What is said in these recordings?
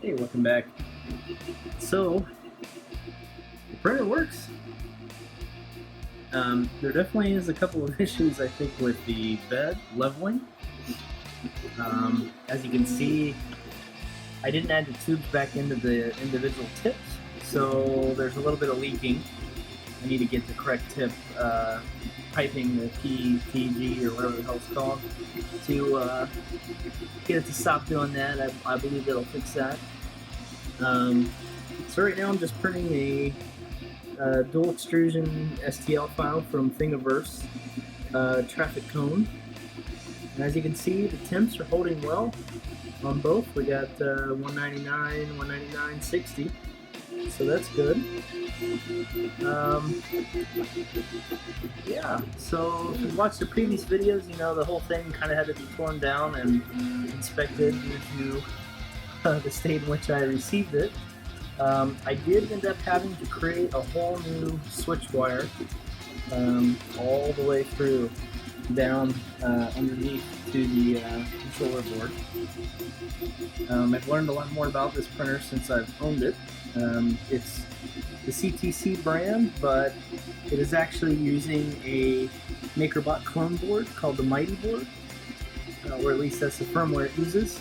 Hey, welcome back. So, the printer works. There definitely is a couple of issues, I think, with the bed leveling. As you can see, I didn't add the tubes back into the individual tips, so there's a little bit of leaking. I need to get the correct tip piping, the PTG or whatever the hell it's called, to get it to stop doing that. I believe it'll fix that. So right now I'm just printing a dual extrusion STL file from Thingiverse traffic cone. And as you can see, the temps are holding well on both. We got 199, 199, 60. So that's good. Yeah, so if you've watched the previous videos, you know the whole thing kind of had to be torn down and inspected due to the state in which I received it. I did end up having to create a whole new switch wire all the way through down underneath to the controller board. I've learned a lot more about this printer since I've owned it. It's the CTC brand, but it is actually using a MakerBot clone board called the Mighty board, or at least that's the firmware it uses.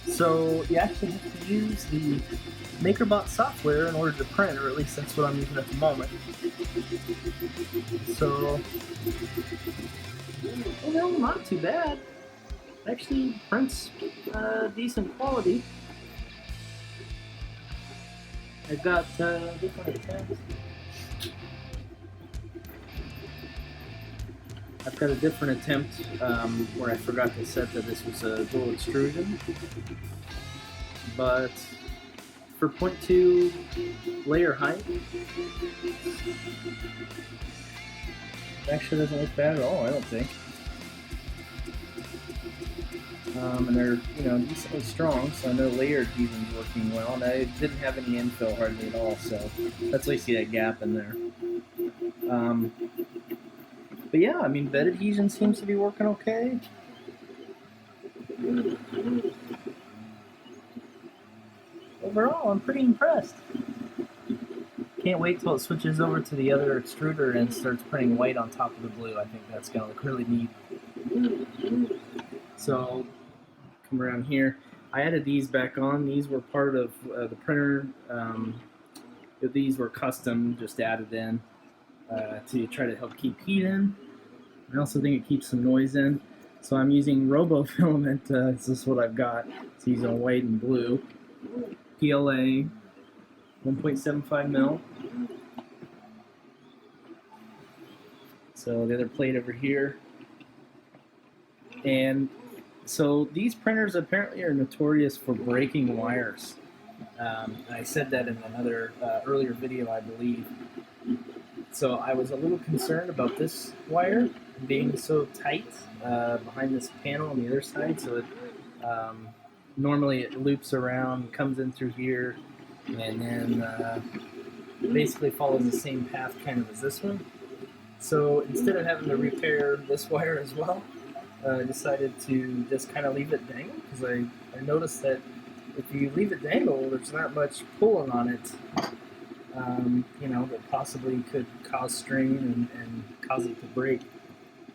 So you actually have to use the MakerBot software in order to print, or at least that's what I'm using at the moment. So, you know, not too bad. Actually prints decent quality. I've got different attempts. I've got a different attempt where I forgot to set that this was a dual extrusion, but for 0.2 layer height, it actually doesn't look bad at all, I don't think. And they're, you know, decently strong, so I know layer adhesion's working well, and I didn't have any infill hardly at all, so that's why you see that gap in there. But yeah, I mean, bed adhesion seems to be working okay. Overall, I'm pretty impressed. Can't wait till it switches over to the other extruder and starts printing white on top of the blue. I think that's going to look really neat. So, come around here. I added these back on. These were part of the printer. These were custom, just added in to try to help keep heat in. I also think it keeps some noise in. So I'm using Robo Filament. This is what I've got. It's using white and blue. PLA 1.75 mil. So the other plate over here. And so these printers apparently are notorious for breaking wires. I said that in another earlier video, I believe. So I was a little concerned about this wire being so tight behind this panel on the other side. So it, normally it loops around, comes in through here, and then basically follows the same path kind of as this one. So instead of having to repair this wire as well, I decided to just kind of leave it dangle, because I noticed that if you leave it dangle, there's not much pulling on it, you know, that possibly could cause strain and cause it to break.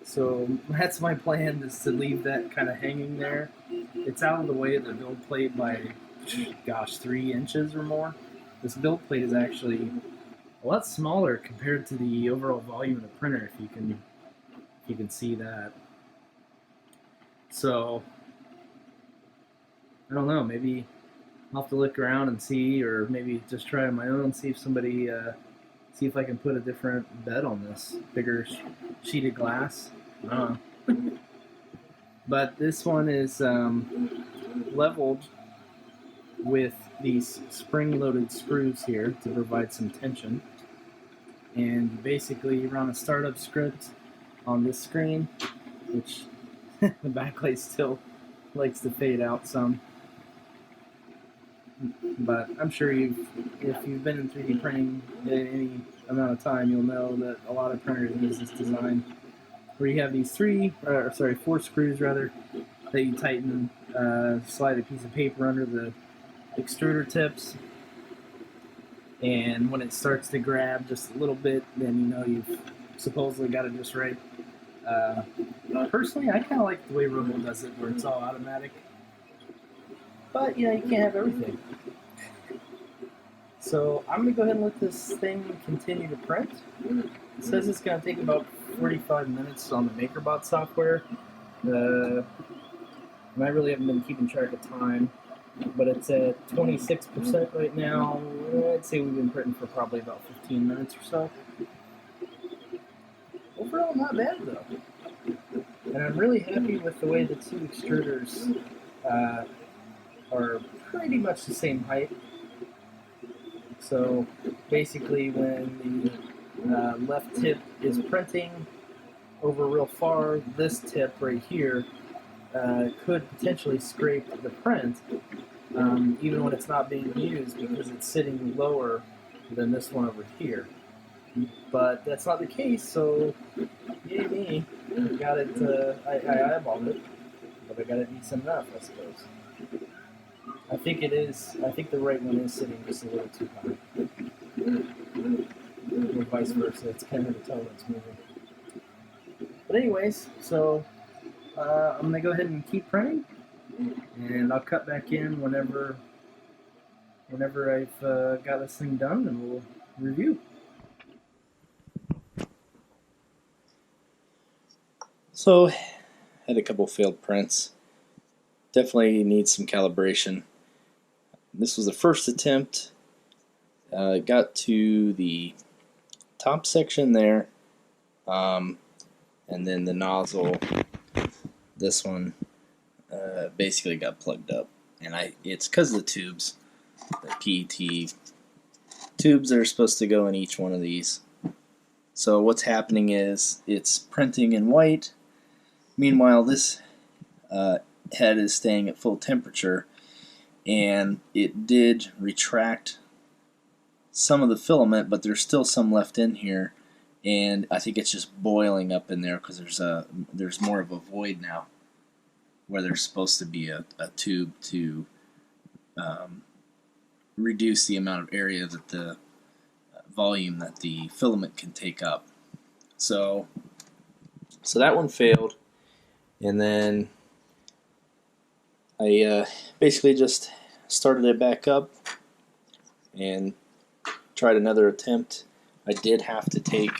So that's my plan, is to leave that kind of hanging there. It's out of the way of the build plate by, gosh, 3 inches or more. This build plate is actually a lot smaller compared to the overall volume of the printer, if you can see that. So I don't know, maybe I'll have to look around and see, or maybe just try on my own, see if somebody see if I can put a different bed on this, bigger sheet of glass. I don't know. But this one is leveled with these spring-loaded screws here to provide some tension. And basically you run a startup script on this screen, which the backlight still likes to fade out some. But I'm sure if you've been in 3D printing any amount of time, you'll know that a lot of printers use this design, where you have these 4 screws rather, that you tighten, slide a piece of paper under the extruder tips, and when it starts to grab just a little bit, then you know you've supposedly got it just right. Uh, Personally, I kind of like the way Robo does it, where it's all automatic. But you know, you can't have everything. So I'm gonna go ahead and let this thing continue to print. It says it's gonna take about 45 minutes on the MakerBot software. And I really haven't been keeping track of time, but it's at 26% right now. I'd say we've been printing for probably about 15 minutes or so. Overall, not bad though. And I'm really happy with the way the two extruders are pretty much the same height. So basically, when the left tip is printing over real far, this tip right here could potentially scrape the print, even when it's not being used, because it's sitting lower than this one over here. But that's not the case, so yay me. Got it. I eyeballed it, but I got it decent enough, I suppose. I think it is. I think the right one is sitting just a little too high, or vice versa. It's kind of the toe that's moving. But anyways, so I'm gonna go ahead and keep printing, and I'll cut back in whenever I've got this thing done, and we'll review. So, had a couple failed prints. Definitely needs some calibration. This was the first attempt. Got to the top section there, and then the nozzle, this one, basically got plugged up. And it's because of the tubes, the PET tubes that are supposed to go in each one of these. So what's happening is it's printing in white. Meanwhile, this head is staying at full temperature, and it did retract some of the filament, but there's still some left in here, and I think it's just boiling up in there because there's more of a void now where there's supposed to be a tube to reduce the amount of area that the volume that the filament can take up. So that one failed. And then I basically just started it back up and tried another attempt. I did have to take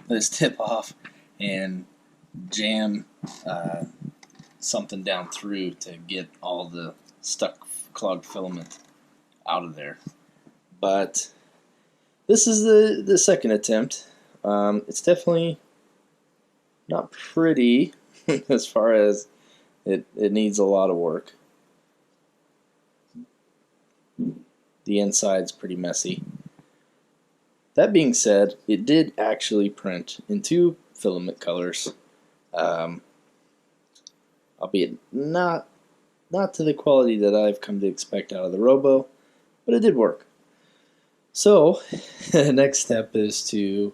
this tip off and jam something down through to get all the stuck clogged filament out of there. But this is the second attempt. It's definitely not pretty. As far as it needs a lot of work. The inside's pretty messy. That being said, it did actually print in two filament colors, albeit not to the quality that I've come to expect out of the Robo, but it did work. So the next step is to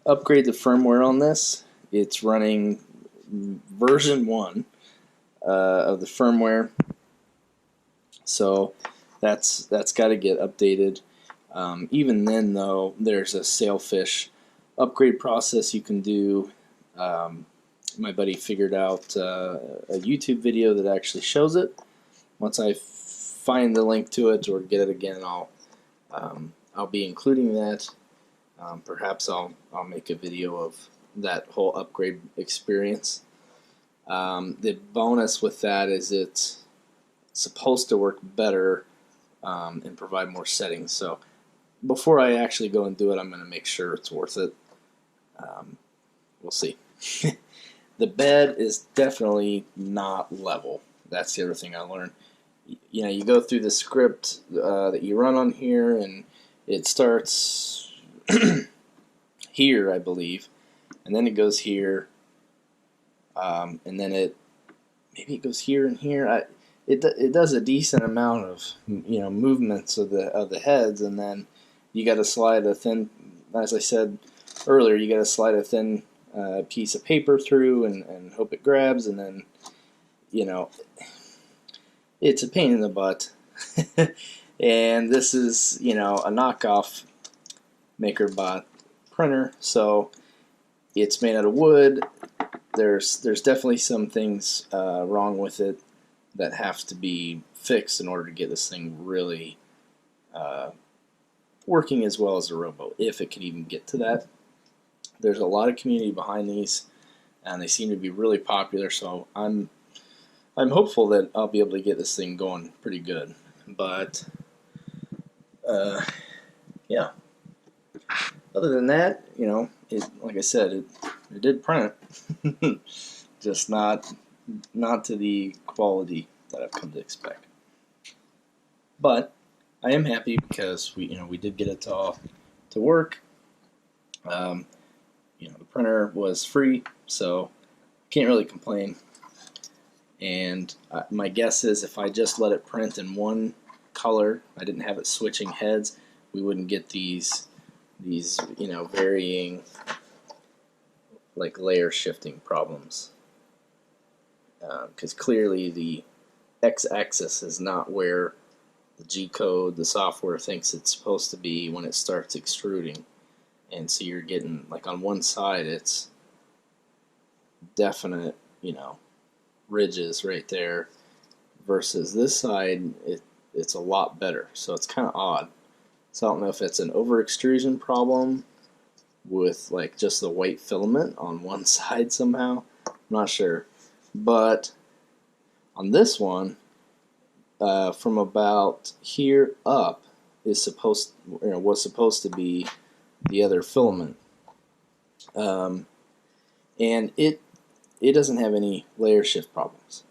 upgrade the firmware on this. It's running version 1 of the firmware, so that's got to get updated. Even then, though, there's a sailfish upgrade process you can do. My buddy figured out a YouTube video that actually shows it. Once I find the link to it or get it again, I'll be including that. Perhaps I'll make a video of that whole upgrade experience. The bonus with that is it's supposed to work better and provide more settings. So before I actually go and do it, I'm going to make sure it's worth it. We'll see. The bed is definitely not level. That's the other thing I learned. You know, you go through the script that you run on here, and it starts here, I believe, and then it goes here, and then maybe it goes here and here. It does a decent amount of movements of the heads, and then you got to slide a thin, as I said earlier, you got to slide a thin piece of paper through and hope it grabs, and then it's a pain in the butt. And this is, you know, a knockoff MakerBot printer, so it's made out of wood. There's definitely some things wrong with it that have to be fixed in order to get this thing really working as well as a Robo, if it can even get to that. There's a lot of community behind these, and they seem to be really popular. So I'm hopeful that I'll be able to get this thing going pretty good. But yeah. Other than that, you know, like I said, it did print, just not to the quality that I've come to expect. But I am happy because we did get it to work. The printer was free, so can't really complain. And my guess is if I just let it print in one color, I didn't have it switching heads, we wouldn't get these varying like layer shifting problems. Because clearly the x-axis is not where the G-code, the software, thinks it's supposed to be when it starts extruding. And so you're getting, like, on one side it's definite, ridges right there, versus this side it's a lot better. So it's kind of odd. So I don't know if it's an over extrusion problem with like just the white filament on one side somehow. I'm not sure. But on this one, from about here up is was supposed to be the other filament, and it doesn't have any layer shift problems.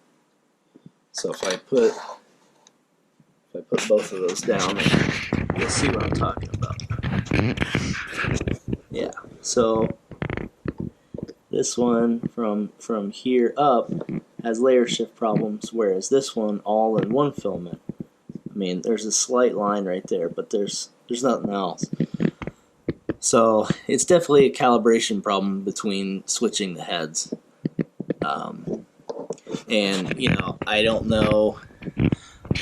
So if I put both of those down, you'll see what I'm talking about. Yeah. So this one from here up has layer shift problems, whereas this one all in one filament. I mean, there's a slight line right there, but there's nothing else. So it's definitely a calibration problem between switching the heads. And I don't know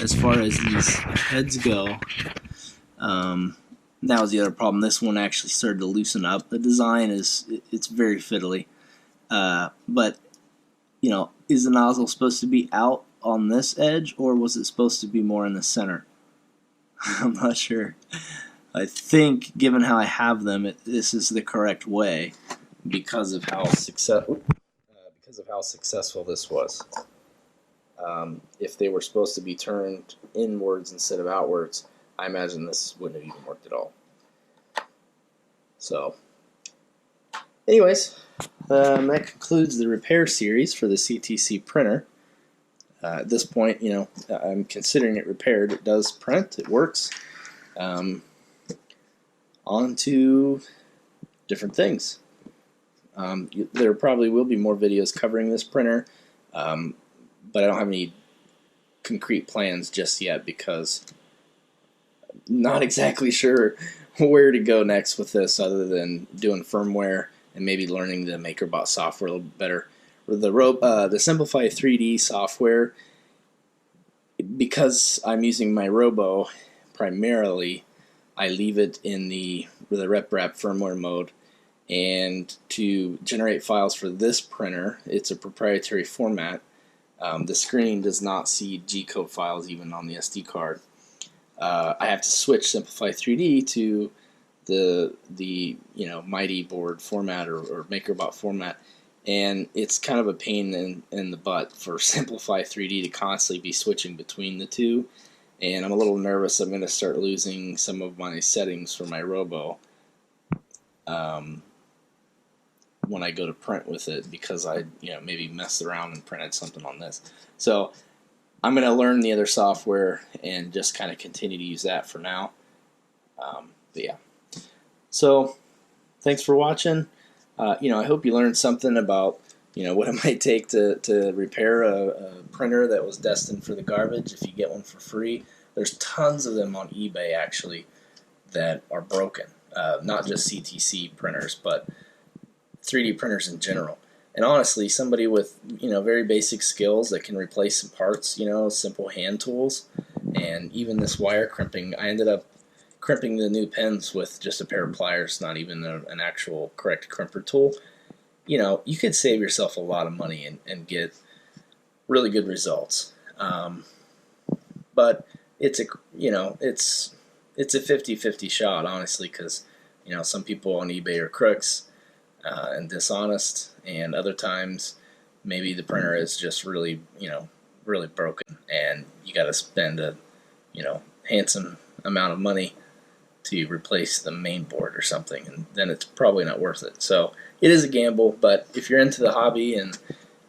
as far as these heads go. That was the other problem. This one actually started to loosen up. The design it's very fiddly. But is the nozzle supposed to be out on this edge, or was it supposed to be more in the center? I'm not sure. I think, given how I have them, this is the correct way because of how successful this was. If they were supposed to be turned inwards instead of outwards, I imagine this wouldn't have even worked at all. So, anyways, that concludes the repair series for the CTC printer. At this point, I'm considering it repaired. It does print. It works. On to different things. There probably will be more videos covering this printer, but I don't have any concrete plans just yet because I'm not exactly sure where to go next with this other than doing firmware and maybe learning the MakerBot software a little better. The Simplify 3D software, because I'm using my Robo primarily, I leave it in the RepRap firmware mode, and to generate files for this printer, it's a proprietary format. The screen does not see G-code files even on the SD card. I have to switch Simplify 3D to the Mighty board format or MakerBot format, and it's kind of a pain in the butt for Simplify 3D to constantly be switching between the two, and I'm a little nervous I'm going to start losing some of my settings for my Robo when I go to print with it, because I maybe messed around and printed something on this. So I'm going to learn the other software and just kind of continue to use that for now. But yeah. So thanks for watching. I hope you learned something about what it might take to repair a printer that was destined for the garbage if you get one for free. There's tons of them on eBay actually that are broken. Not just CTC printers, but 3D printers in general. And honestly, somebody with very basic skills that can replace some parts, simple hand tools, And even this wire crimping, I ended up crimping the new pins with just a pair of pliers, not even an actual correct crimper tool. You know, you could save yourself a lot of money and get really good results. But it's a it's a 50-50 shot, honestly, because some people on eBay are crooks and dishonest, and other times maybe the printer is just really really broken, and you got to spend a handsome amount of money to replace the main board or something, and then it's probably not worth it. So it is a gamble, but if you're into the hobby and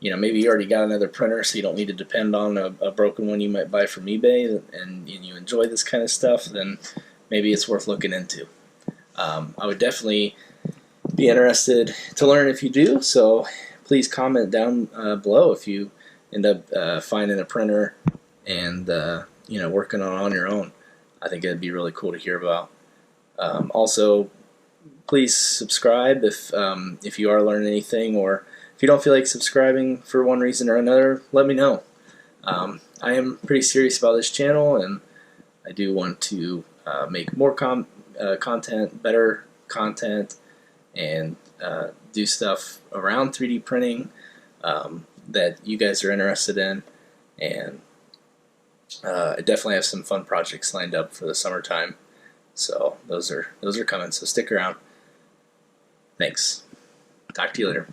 maybe you already got another printer, so you don't need to depend on a broken one you might buy from eBay, and you enjoy this kind of stuff, then maybe it's worth looking into. I would definitely be interested to learn if you do, so please comment down below if you end up finding a printer and working on your own. I think it'd be really cool to hear about. Also, please subscribe if you are learning anything, or if you don't feel like subscribing for one reason or another, let me know. I am pretty serious about this channel, and I do want to make more content, better content, and do stuff around 3D printing that you guys are interested in. And I definitely have some fun projects lined up for the summertime. So those are coming. So stick around. Thanks. Talk to you later.